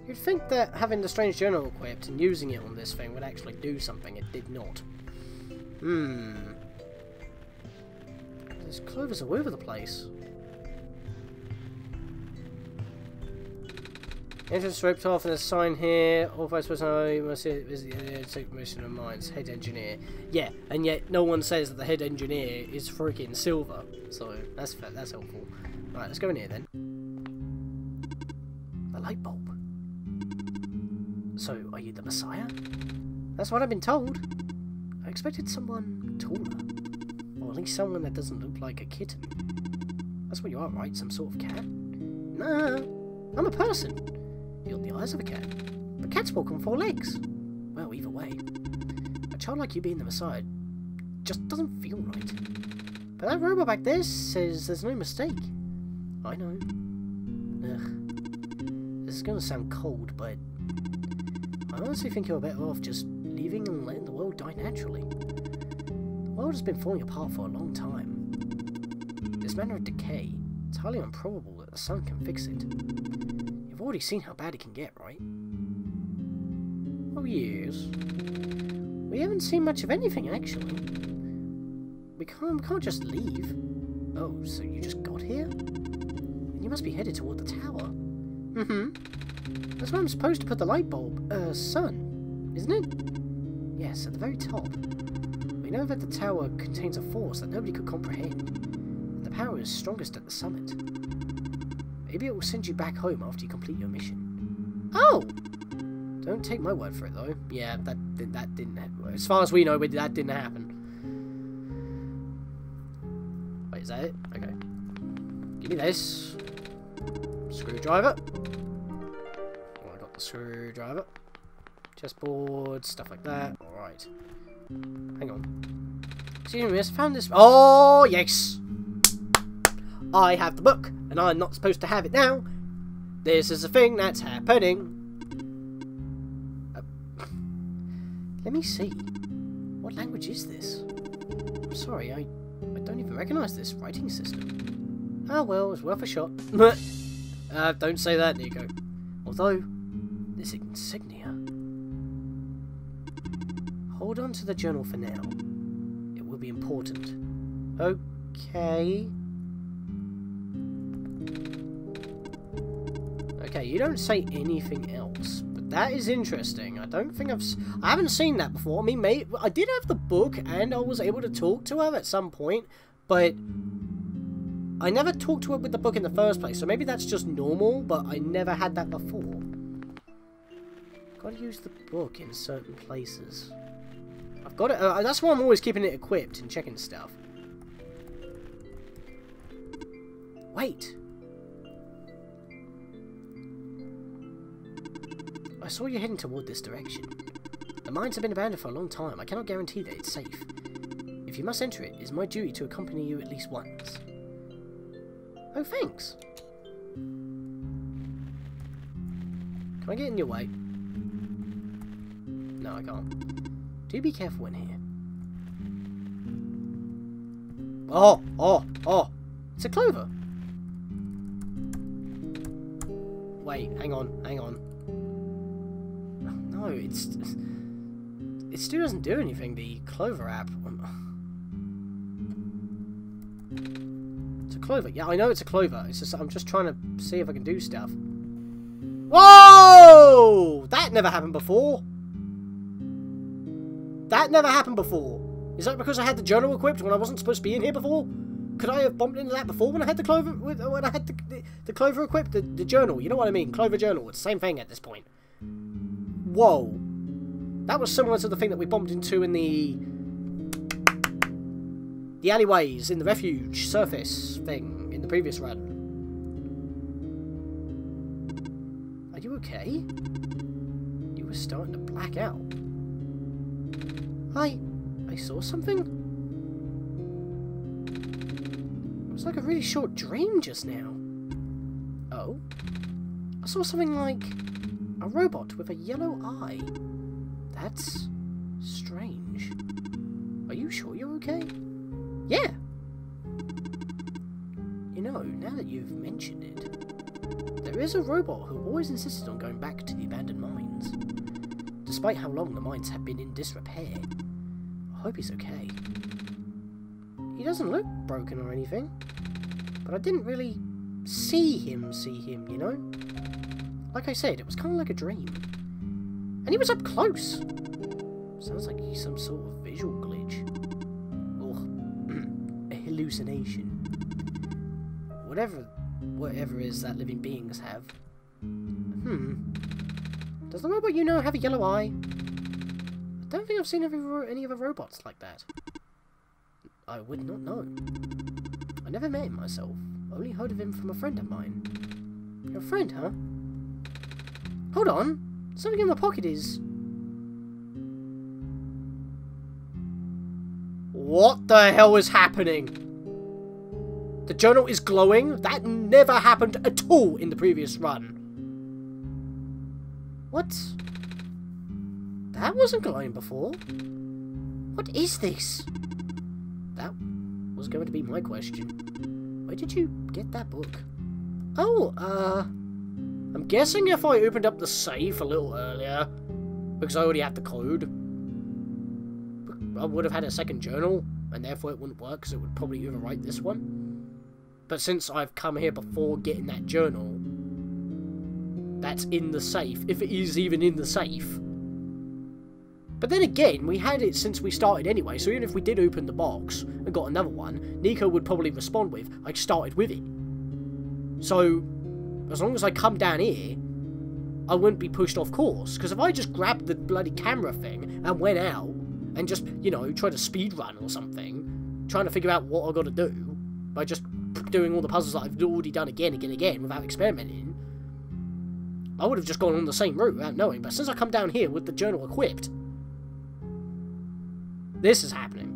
You'd think that having the strange journal equipped and using it on this thing would actually do something. It did not. There's clovers all over the place. Entrance roped off and there's a sign here. Authorized person, you must take permission of mines. Head engineer. Yeah, and yet no one says that the head engineer is freaking Silver. So that's helpful. Right, let's go in here then. The light bulb. So, are you the Messiah? That's what I've been told. I expected someone taller. Or at least someone that doesn't look like a kitten. That's what you are, right? Some sort of cat? Nah, I'm a person. You're the eyes of a cat. But cats walk on 4 legs. Well, either way. A child like you being the Messiah just doesn't feel right. But that robot back there says there's no mistake. I know. Ugh. This is going to sound cold, but I honestly think you're better off just leaving and letting the world die naturally. The world has been falling apart for a long time. This manner of decay, it's highly improbable that the sun can fix it. You've already seen how bad it can get, right? Oh yes. We haven't seen much of anything, actually. We can't just leave. Oh, so you just got here? Then you must be headed toward the tower. That's where I'm supposed to put the light bulb. Sun, isn't it? Yes, at the very top. We know that the tower contains a force that nobody could comprehend. And the power is strongest at the summit. Maybe it will send you back home after you complete your mission. Oh! Don't take my word for it, though. Yeah, that didn't happen. As far as we know, that didn't happen. Wait, is that it? Okay. Give me this. Screwdriver. Oh, I got the screwdriver. Chessboard, stuff like that. Alright. Hang on. Excuse me, I found this. Oh, yes! I have the book, and I'm not supposed to have it now. This is a thing that's happening. Let me see. What language is this? I'm sorry, I don't even recognize this writing system. Ah, well, it's worth a shot. Don't say that, Niko. Although, this insignia. Hold on to the journal for now. It will be important. Okay. Okay, you don't say anything else, but that is interesting. I don't think I haven't seen that before. I mean, I did have the book, and I was able to talk to her at some point, but I never talked to her with the book in the first place, so maybe that's just normal, but I never had that before. Gotta use the book in certain places. I've got it. That's why I'm always keeping it equipped and checking stuff. Wait. I saw you heading toward this direction. The mines have been abandoned for a long time. I cannot guarantee that it's safe. If you must enter it, it is my duty to accompany you at least once. Oh, thanks. Can I get in your way? No, I can't. Do be careful in here. Oh! It's a Clover! Wait, hang on. No, it still doesn't do anything, the Clover app. It's a Clover. Yeah, I know it's a Clover. It's just I'm just trying to see if I can do stuff. Whoa! That never happened before. That never happened before. Is that because I had the journal equipped when I wasn't supposed to be in here before? Could I have bumped into that before when I had the Clover? When I had the Clover equipped, the journal. You know what I mean? Clover journal. It's the same thing at this point. Whoa. That was similar to the thing that we bumped into in the The alleyways in the refuge surface thing in the previous run. Are you okay? You were starting to black out. I saw something? It was like a really short dream just now. Oh? I saw something like a robot with a yellow eye. That's strange. Are you sure you're okay? Yeah. You know, now that you've mentioned it, there is a robot who always insisted on going back to the abandoned mines, despite how long the mines have been in disrepair. I hope he's okay. He doesn't look broken or anything, but I didn't really see him, you know? Like I said, it was kind of like a dream. And he was up close. Sounds like he's some sort of visual glitch. Or a hallucination. Whatever it is that living beings have. Does the robot you know have a yellow eye? I don't think I've seen any other robots like that. I would not know. I never met him myself. Only heard of him from a friend of mine. Your friend, huh? Hold on. Something in my pocket is... What the hell is happening? The journal is glowing? That never happened at all in the previous run. What? That wasn't glowing before. What is this? That was going to be my question. Where did you get that book? Oh, I'm guessing if I opened up the safe a little earlier, because I already had the code, I would have had a second journal, and therefore it wouldn't work, because it would probably overwrite this one. But since I've come here before getting that journal, that's in the safe, if it is even in the safe. But then again, we had it since we started anyway, so even if we did open the box and got another one, Niko would probably respond with, I started with it. So, as long as I come down here, I wouldn't be pushed off course. Because if I just grabbed the bloody camera thing and went out and just, you know, tried to speed run or something, trying to figure out what I got to do by just doing all the puzzles that I've already done again without experimenting, I would have just gone on the same route without knowing. But since I come down here with the journal equipped, this is happening.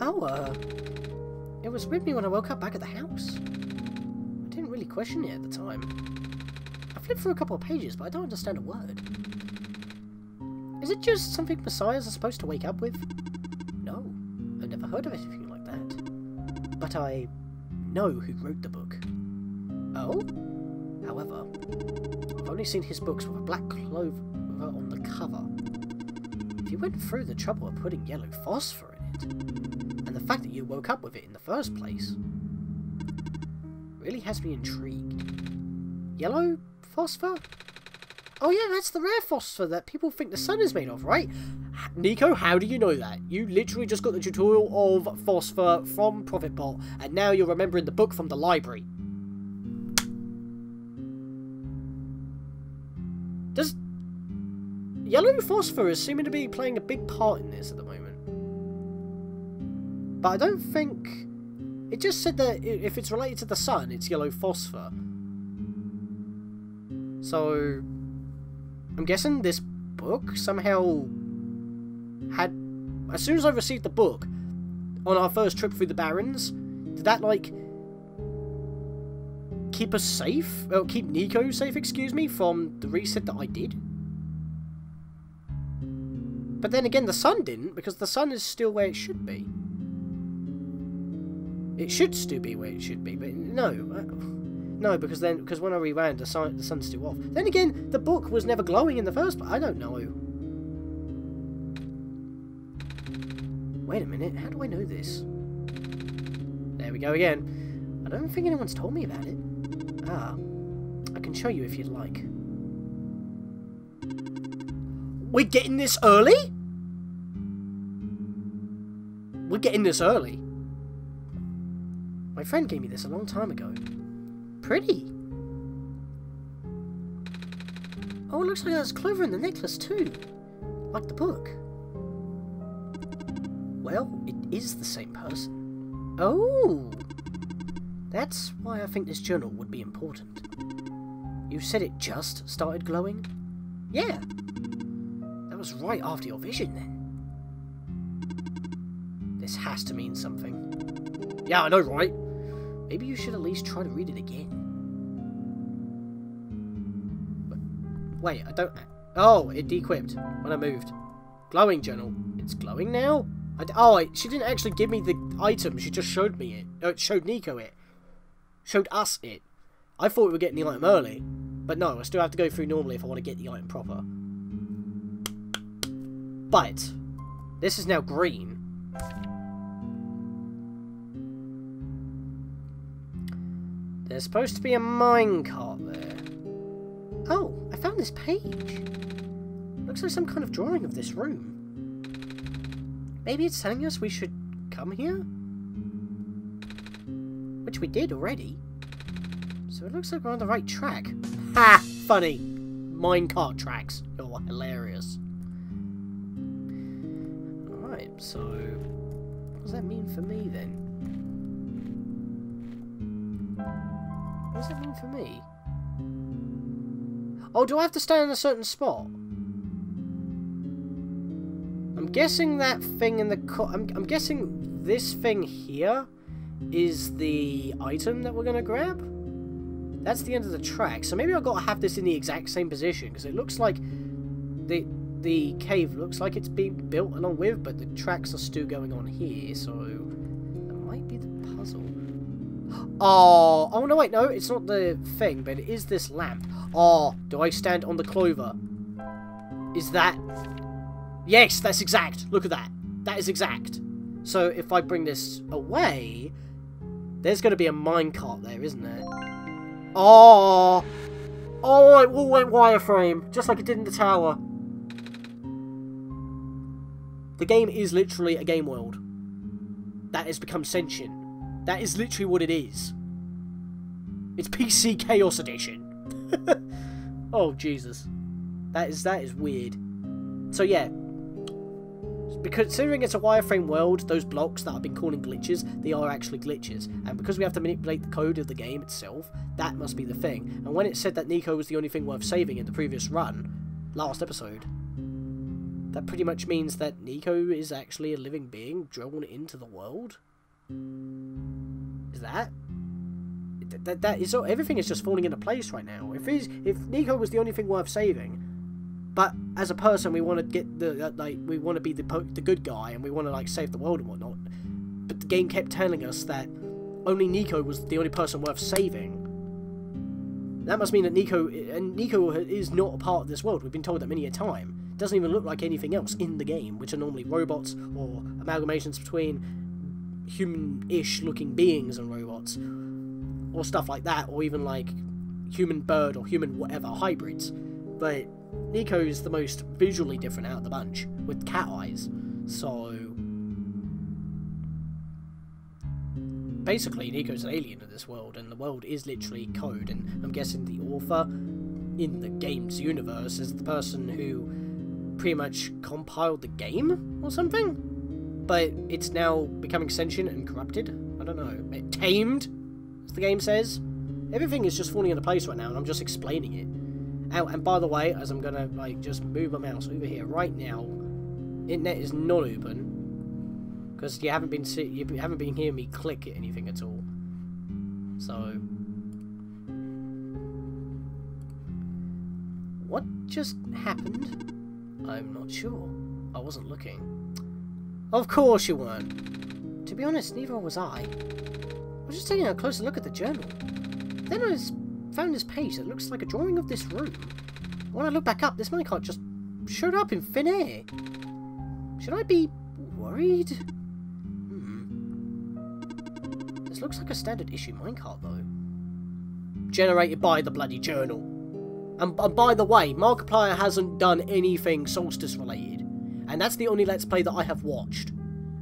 Oh, it was with me when I woke up back at the house. I didn't really question it at the time. I flipped through a couple of pages, but I don't understand a word. Is it just something messiahs are supposed to wake up with? No, I've never heard of anything like that. But I know who wrote the book. Oh? However, I've only seen his books with a black clover on the cover. If you went through the trouble of putting yellow phosphor in it, and the fact that you woke up with it in the first place, really has me intrigued. Yellow phosphor? Oh yeah, that's the rare phosphor that people think the sun is made of, right? Niko, how do you know that? You literally just got the tutorial of phosphor from ProfitBot, and now you're remembering the book from the library. Does yellow phosphor is seeming to be playing a big part in this at the moment? But I don't think... It just said that if it's related to the sun, it's yellow phosphor. So... I'm guessing this book somehow had... As soon as I received the book, on our first trip through the Barrens, did that, like... keep us safe? Or keep Niko safe, excuse me, from the reset that I did? But then again, the sun didn't, because the sun is still where it should be. It should still be where it should be, but no. No, because when I rewound, the sun's still off. Then again, the book was never glowing in the first place. I don't know. Wait a minute, how do I know this? There we go again. I don't think anyone's told me about it. Ah, I can show you if you'd like. We're getting this early? We're getting this early. My friend gave me this a long time ago. Pretty. Oh, it looks like there's Clover in the necklace too. Like the book. Well, it is the same person. Oh! That's why I think this journal would be important. You said it just started glowing? Yeah. That was right after your vision, then. This has to mean something. Yeah, I know, right? Maybe you should at least try to read it again. But, wait, I don't... Oh, it de-equipped when I moved. Glowing journal. It's glowing now? She didn't actually give me the item. She just showed me it. No, it showed Niko it. Showed us it. I thought we were getting the item early. But no, I still have to go through normally if I want to get the item proper. But, this is now green. There's supposed to be a minecart there. Oh, I found this page. Looks like some kind of drawing of this room. Maybe it's telling us we should come here? Which we did already. So it looks like we're on the right track. Ha! Funny. Minecart tracks. Oh, hilarious. Alright, so... what does that mean for me then? What does that mean for me? Oh, do I have to stand in a certain spot? I'm guessing that thing in the... I'm guessing this thing here is the item that we're going to grab? That's the end of the track. So maybe I've got to have this in the exact same position, because it looks like the cave looks like it's being built along with, but the tracks are still going on here, so that might be the puzzle. Oh no, wait, no, it's not the thing, but it is this lamp. Oh, do I stand on the Clover? Is that... Yes, that's exact. Look at that. That is exact. So if I bring this away, there's going to be a minecart there, isn't there? Oh! Oh, it all went wireframe, just like it did in the tower. The game is literally a game world that has become sentient. That is literally what it is. It's PC Chaos Edition. Oh, Jesus. That is weird. So, yeah. Because considering it's a wireframe world, those blocks that I've been calling glitches, they are actually glitches. And because we have to manipulate the code of the game itself, that must be the thing. And when it said that Niko was the only thing worth saving in the previous run, last episode, that pretty much means that Niko is actually a living being drawn into the world? Is that? That is... everything is just falling into place right now. If Niko was the only thing worth saving... But as a person, we want to get the we want to be the good guy, and we want to like save the world and whatnot. But the game kept telling us that only Niko was the only person worth saving. That must mean that Niko is not a part of this world. We've been told that many a time. It doesn't even look like anything else in the game, which are normally robots or amalgamations between human-ish looking beings and robots, or stuff like that, or even like human bird or human whatever hybrids. But Niko is the most visually different out of the bunch, with cat eyes. So basically, Niko's an alien in this world, and the world is literally code. And I'm guessing the author in the game's universe is the person who pretty much compiled the game or something. But it's now becoming sentient and corrupted. I don't know, tamed, as the game says. Everything is just falling into place right now, and I'm just explaining it. Oh, and by the way, as I'm gonna like just move my mouse over here right now, internet is not open because you haven't been hearing me click at anything at all. So, what just happened? I'm not sure. I wasn't looking. Of course you weren't. To be honest, neither was I. I was just taking a closer look at the journal. Then I found this page that looks like a drawing of this room. When I look back up, this minecart just showed up in thin air. Should I be worried? This looks like a standard issue minecart though. Generated by the bloody journal. And by the way, Markiplier hasn't done anything Solstice related. And that's the only Let's Play that I have watched.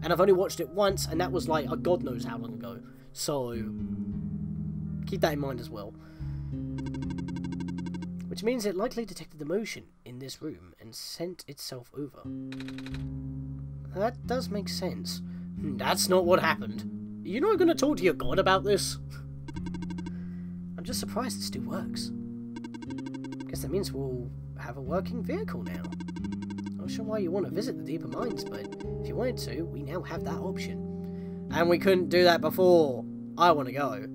And I've only watched it once, and that was like, God knows how long ago. So, keep that in mind as well. Which means it likely detected the motion in this room and sent itself over. That does make sense. That's not what happened. You're not going to talk to your god about this? I'm just surprised it still works. Guess that means we'll have a working vehicle now. Not sure why you want to visit the deeper mines, but if you wanted to, we now have that option. And we couldn't do that before. I want to go.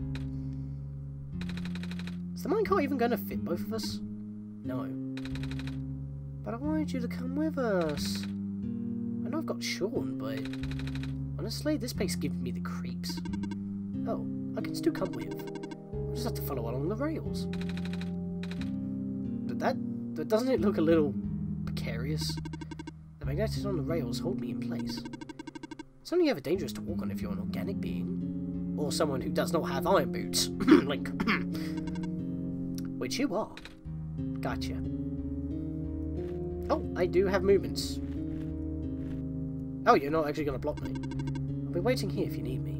Is the minecart even going to fit both of us? No. But I wanted you to come with us. I know I've got Sean, but honestly, this place gives me the creeps. Oh, I can still come with. I'll just have to follow along the rails. But that doesn't it look a little precarious? The magnets on the rails hold me in place. It's only ever dangerous to walk on if you're an organic being. Or someone who does not have iron boots. Link. Which you are. Gotcha. Oh, I do have movements. Oh, you're not actually going to block me. I'll be waiting here if you need me.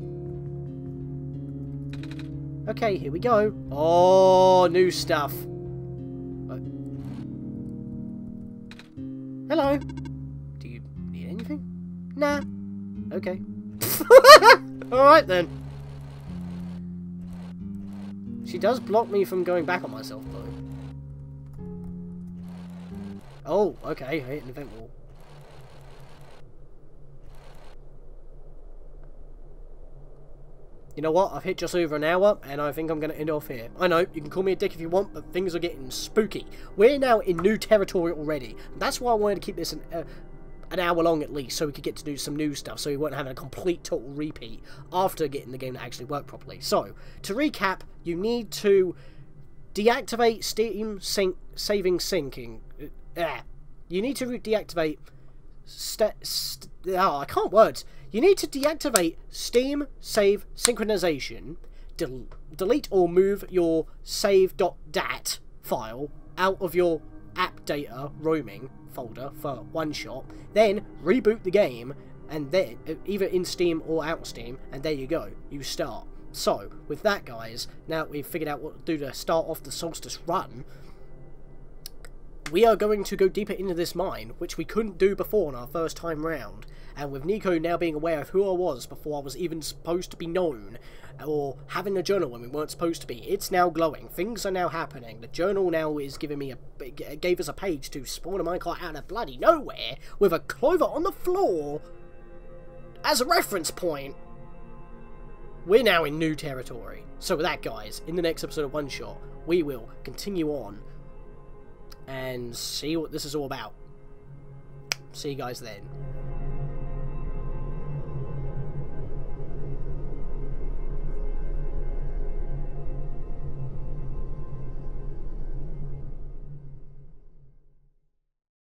Okay, here we go. Oh, new stuff. Hello. Do you need anything? Nah. Okay. Alright then. She does block me from going back on myself, though. Oh, okay. I hit an event wall. You know what? I've hit just over an hour, and I think I'm going to end off here. I know, you can call me a dick if you want, but things are getting spooky. We're now in new territory already. That's why I wanted to keep this an hour long at least, so we could get to do some new stuff, so we weren't having a complete total repeat after getting the game to actually work properly. So, to recap, you need to deactivate Steam saving syncing. You need to deactivate... I can't words. You need to deactivate Steam Save Synchronization, delete or move your save.dat file out of your app data roaming folder for OneShot, then reboot the game, and then either in Steam or out of Steam, and there you go, you start. So, with that guys, now we've figured out what to do to start off the Solstice run, we are going to go deeper into this mine, which we couldn't do before on our first time round. And with Niko now being aware of who I was before I was even supposed to be known, or having a journal when we weren't supposed to be, it's now glowing. Things are now happening. The journal now is giving me gave us a page to spawn a minecart out of bloody nowhere with a Clover on the floor as a reference point. We're now in new territory. So with that, guys, in the next episode of OneShot, we will continue on and see what this is all about. See you guys then.